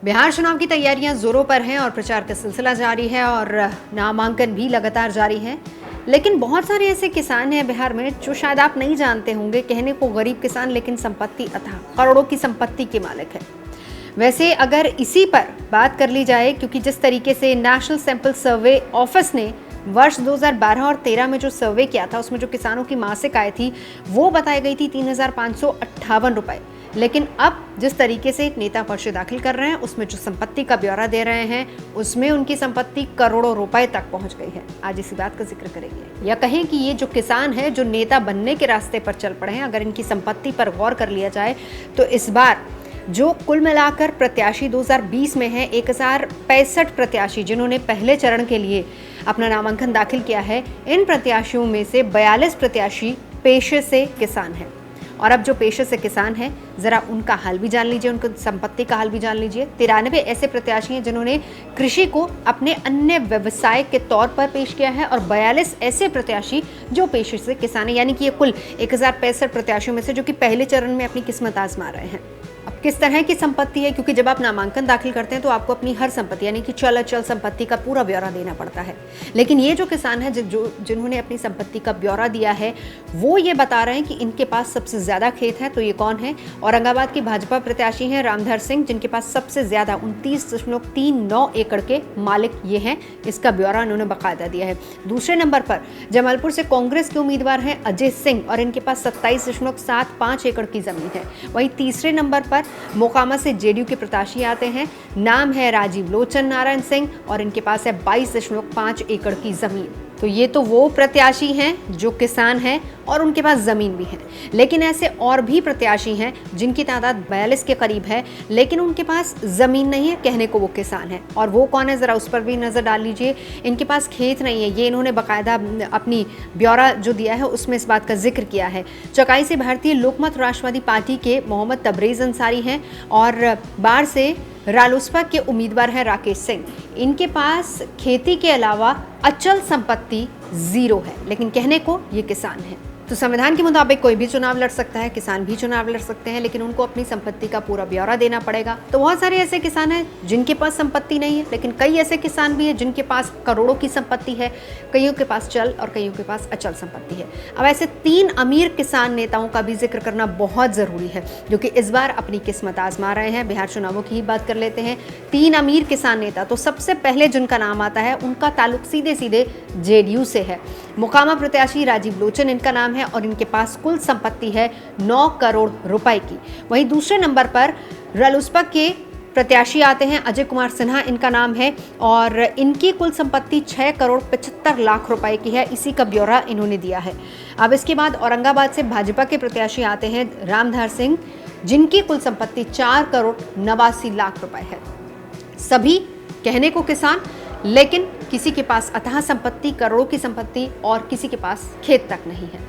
बिहार चुनाव की तैयारियां जोरों पर हैं और प्रचार का सिलसिला जारी है और नामांकन भी लगातार जारी है। लेकिन बहुत सारे ऐसे किसान हैं बिहार में जो शायद आप नहीं जानते होंगे। कहने को गरीब किसान, लेकिन संपत्ति अथाह करोड़ों की संपत्ति के मालिक है। वैसे अगर इसी पर बात कर ली जाए, क्योंकि जिस तरीके से नेशनल सैंपल सर्वे ऑफिस ने वर्ष 2012 और 13 में जो सर्वे किया था, उसमें जो किसानों की मासिक आय थी वो बताई गई थी 3,558 रुपए। लेकिन अब जिस तरीके से एक नेता पर्चे दाखिल कर रहे हैं, उसमें जो संपत्ति का ब्यौरा दे रहे हैं, उसमें उनकी संपत्ति करोड़ों रुपए तक पहुंच गई है। आज इसी बात का जिक्र करेंगे, या कहें कि ये जो किसान है जो नेता बनने के रास्ते पर चल पड़े हैं, अगर इनकी संपत्ति पर गौर कर लिया जाए तो इस बार जो कुल मिलाकर प्रत्याशी 2020 में है 1065 प्रत्याशी जिन्होंने पहले चरण के लिए अपना नामांकन दाखिल किया है, इन प्रत्याशियों में से 42 प्रत्याशी पेशे से किसान हैं। और अब जो पेशे से किसान हैं, ज़रा उनका हाल भी जान लीजिए, उनकी संपत्ति का हाल भी जान लीजिए। 93 ऐसे प्रत्याशी हैं जिन्होंने कृषि को अपने अन्य व्यवसाय के तौर पर पेश किया है और 42 ऐसे प्रत्याशी जो पेशे से किसान हैं। यानी कि ये कुल 1065 प्रत्याशियों में से जो कि पहले चरण में अपनी किस्मत आजमा रहे हैं। अब किस तरह की संपत्ति है, क्योंकि जब आप नामांकन दाखिल करते हैं तो आपको अपनी हर संपत्ति यानी कि चल अचल संपत्ति का पूरा ब्यौरा देना पड़ता है। लेकिन ये जो किसान है जिन्होंने अपनी संपत्ति का ब्यौरा दिया है, वो ये बता रहे हैं कि इनके पास सबसे ज़्यादा खेत है। तो ये कौन है? औरंगाबाद के भाजपा प्रत्याशी हैं रामधर सिंह, जिनके पास सबसे ज़्यादा 29.39 एकड़ के मालिक ये हैं। इसका ब्यौरा उन्होंने बाकायदा दिया है। दूसरे नंबर पर जमालपुर से कांग्रेस के उम्मीदवार हैं अजय सिंह और इनके पास 27.75 एकड़ की ज़मीन है। वहीं तीसरे नंबर पर मोकामा से जेडीयू के प्रत्याशी आते हैं, नाम है राजीव लोचन नारायण सिंह और इनके पास है 22.5 एकड़ की जमीन। तो ये तो वो प्रत्याशी हैं जो किसान हैं और उनके पास ज़मीन भी है। लेकिन ऐसे और भी प्रत्याशी हैं जिनकी तादाद 42 के करीब है, लेकिन उनके पास ज़मीन नहीं है, कहने को वो किसान है। और वो कौन है, ज़रा उस पर भी नज़र डाल लीजिए। इनके पास खेत नहीं है, ये इन्होंने बाकायदा अपनी ब्यौरा जो दिया है उसमें इस बात का जिक्र किया है। चकाई से भारतीय लोकमत राष्ट्रवादी पार्टी के मोहम्मद तबरेज़ अंसारी हैं और बाढ़ से रालोसपा के उम्मीदवार हैं राकेश सिंह। इनके पास खेती के अलावा अचल संपत्ति 0 है, लेकिन कहने को ये किसान है। तो संविधान के मुताबिक कोई भी चुनाव लड़ सकता है, किसान भी चुनाव लड़ सकते हैं, लेकिन उनको अपनी संपत्ति का पूरा ब्यौरा देना पड़ेगा। तो बहुत सारे ऐसे किसान हैं जिनके पास संपत्ति नहीं है, लेकिन कई ऐसे किसान भी हैं जिनके पास करोड़ों की संपत्ति है। कईयों के पास चल और कईयों के पास अचल संपत्ति है। अब ऐसे 3 अमीर किसान नेताओं का भी जिक्र करना बहुत ज़रूरी है, जो कि इस बार अपनी किस्मत आजमा रहे हैं। बिहार चुनावों की ही बात कर लेते हैं। 3 अमीर किसान नेता, तो सबसे पहले जिनका नाम आता है उनका ताल्लुक सीधे सीधे जेडीयू से है। मोकामा प्रत्याशी राजीव लोचन इनका नाम है और इनके पास कुल संपत्ति है 9 करोड़ रुपए की। वहीं दूसरे नंबर पर रालोसपा के प्रत्याशी आते हैं अजय कुमार सिन्हा, इनका नाम है और इनकी कुल संपत्ति 6 करोड़ 75 लाख रुपए की है। इसी का ब्यौरा इन्होंने दिया है। अब इसके बाद औरंगाबाद से भाजपा के प्रत्याशी आते हैं रामधर सिंह, जिनकी कुल संपत्ति 4 करोड़ 89 लाख रुपए है। सभी कहने को किसान, लेकिन किसी के पास अथाह संपत्ति, करोड़ों की संपत्ति और किसी के पास खेत तक नहीं है।